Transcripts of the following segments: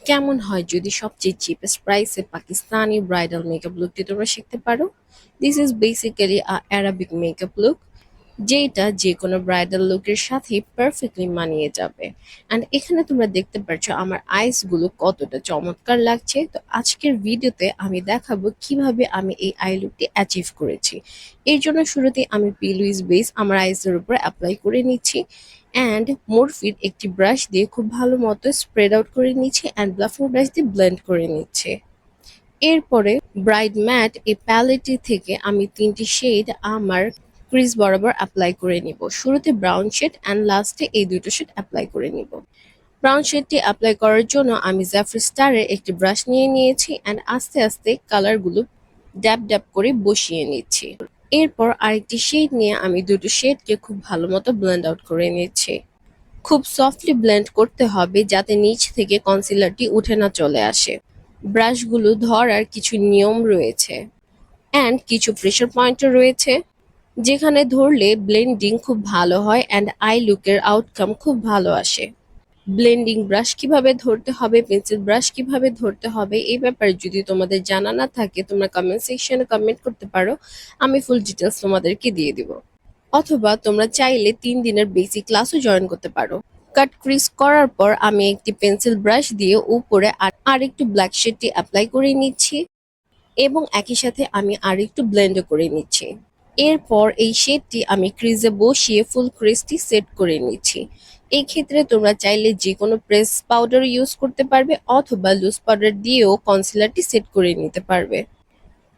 কেমন হয় যদি সবচেয়ে চিপেস্ট প্রাইসে পাকিস্তানি ব্রাইডাল মেকআপ লুকটি তোমরা শিখতে পারো? This is basically a Arabic makeup look, যেটা যেকোনো ব্রাইডাল লুকের সাথে পারফেক্টলি মানিয়ে যাবে। অ্যান্ড এখানে তোমরা দেখতে পাচ্ছ আমার আইস গুলো কতটা চমৎকার লাগছে। তো আজকের ভিডিওতে আমি দেখাবো কিভাবে আমি এই আই লুকটি অ্যাচিভ করেছি। এর জন্য শুরুতে আমি পিলুইস বেস আমার আইসের উপর অ্যাপ্লাই করে নিচ্ছি অ্যান্ড মোরফির একটি ব্রাশ দিয়ে খুব ভালো মতো স্প্রেড আউট করে নিচ্ছি অ্যান্ড ব্লাফিং ব্রাশ দিয়ে ব্লেন্ড করে নিচ্ছি। এরপরে ব্রাইড ম্যাট এই প্যালেটটি থেকে আমি ৩টি শেড আমার ক্রিজ বরাবর অ্যাপ্লাই করে নিব। শুরুতে ব্রাউন শেড অ্যান্ড লাস্টে এই দুটো শেড অ্যাপ্লাই করে নিব। ব্রাউন শেডটি অ্যাপ্লাই করার জন্য আমি জাফরি স্টারের একটি ব্রাশ নিয়ে নিয়েছি অ্যান্ড আস্তে আস্তে কালারগুলো ড্যাব ড্যাব করে বসিয়ে নিচ্ছি। এরপর আরেকটি শেড নিয়ে আমি দুটো শেডকে খুব ভালো মতো ব্লেন্ড আউট করে নিচ্ছি। খুব সফটলি ব্লেন্ড করতে হবে যাতে নিচ থেকে কনসিলারটি উঠে না চলে আসে। ব্রাশগুলো ধরার কিছু নিয়ম রয়েছে অ্যান্ড কিছু প্রেশার পয়েন্টও রয়েছে, যেখানে ধরলে ব্লেন্ডিং খুব ভালো হয় অ্যান্ড আই লুকের আউটকাম খুব ভালো আসে। ব্লেন্ডিং ব্রাশ কিভাবে ধরতে হবে, পেন্সিল ব্রাশ কিভাবে ধরতে হবে, এই ব্যাপারে যদি তোমাদের জানা না থাকে তোমরা কমেন্ট সেকশনে কমেন্ট করতে পারো, আমি ফুল ডিটেলস তোমাদেরকে দিয়ে দিব। অথবা তোমরা চাইলে ৩ দিনের বেসিক ক্লাসও জয়েন করতে পারো। কাট ক্রিজ করার পর আমি একটি পেন্সিল ব্রাশ দিয়ে উপরে আর একটু ব্ল্যাক শেডটি অ্যাপ্লাই করে নিচ্ছি এবং একই সাথে আমি আর একটু ব্লেন্ডও করে নিচ্ছি। এরপর এই শেডটি আমি ক্রিজে বসিয়ে ফুল ক্রিজটি সেট করে নিচ্ছি। এই ক্ষেত্রে তোমরা চাইলে যে কোনো প্রেস পাউডার ইউজ করতে পারবে অথবা লুজ পাউডার দিয়েও কনসিলারটি সেট করে নিতে পারবে।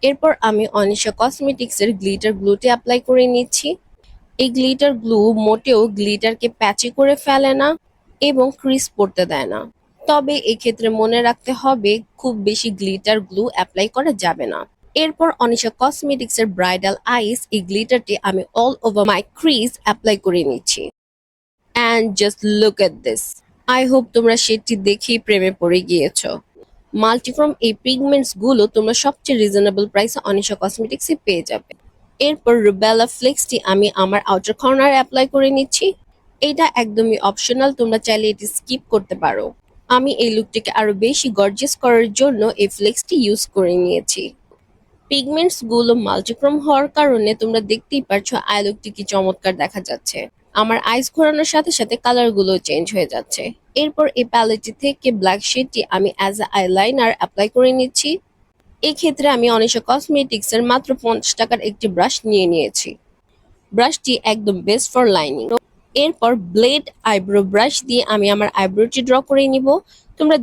এরপর আমি অনিশা কসমেটিক্সের গ্লিটার গ্লুটি অ্যাপ্লাই করে নিচ্ছি। এই গ্লিটার গ্লু মোটেও গ্লিটারকে প্যাচি করে ফেলে না এবং ক্রিস পড়তে দেয় না। তবে এক্ষেত্রে মনে রাখতে হবে খুব বেশি গ্লিটার গ্লু অ্যাপ্লাই করা যাবে না। এরপর অনিশা কসমেটিক্সের ব্রাইডাল আইস এই গ্লিটারটি আমি all over my crease apply করে নিচ্ছি। And just look at this. I hope তোমরা সেটি দেখেই প্রেমে পড়ে গিয়েছো। মাল্টিক্রোম এই পিগমেন্টস গুলো তোমরা সবচেয়ে রিজনেবল প্রাইসে অনিশা কসমেটিক্সে পেয়ে যাবে। এরপর রুবেলা ফ্লেক্সটি আমি আমার আউটার কর্নার অ্যাপ্লাই করে নিচ্ছি। এটা একদমই অপশনাল, তোমরা চাইলে এটি স্কিপ করতে পারো। আমি এই লুকটিকে আরো বেশি গর্জিয়াস করার জন্য এই ফ্লেক্সটি ইউজ করে নিয়েছি। পিগমেন্টস গুলো মাল্টিক্রোম হওয়ার কারণে তোমরা দেখতেই পারছো আই লুকটি কি চমৎকার দেখা যাচ্ছে। আমার আইস ঘোরানোর সাথে সাথে কালার গুলো চেঞ্জ হয়ে যাচ্ছে। এরপর এই প্যালেটটি থেকে ব্ল্যাক শেডটি আমি অ্যাজ আ আইলাইনার অ্যাপ্লাই করে নিচ্ছি। এই ক্ষেত্রে আমি অনিশা কসমেটিক্স এর মাত্র 50 টাকার একটি ব্রাশ নিয়ে নিয়েছি। ব্রাশটি একদম বেস্ট ফর লাইনিং। এরপর ব্লেড আইব্রো ব্রাশ দিয়ে আমি আমার আইব্রোটি ড্র করে নিব। তোমরা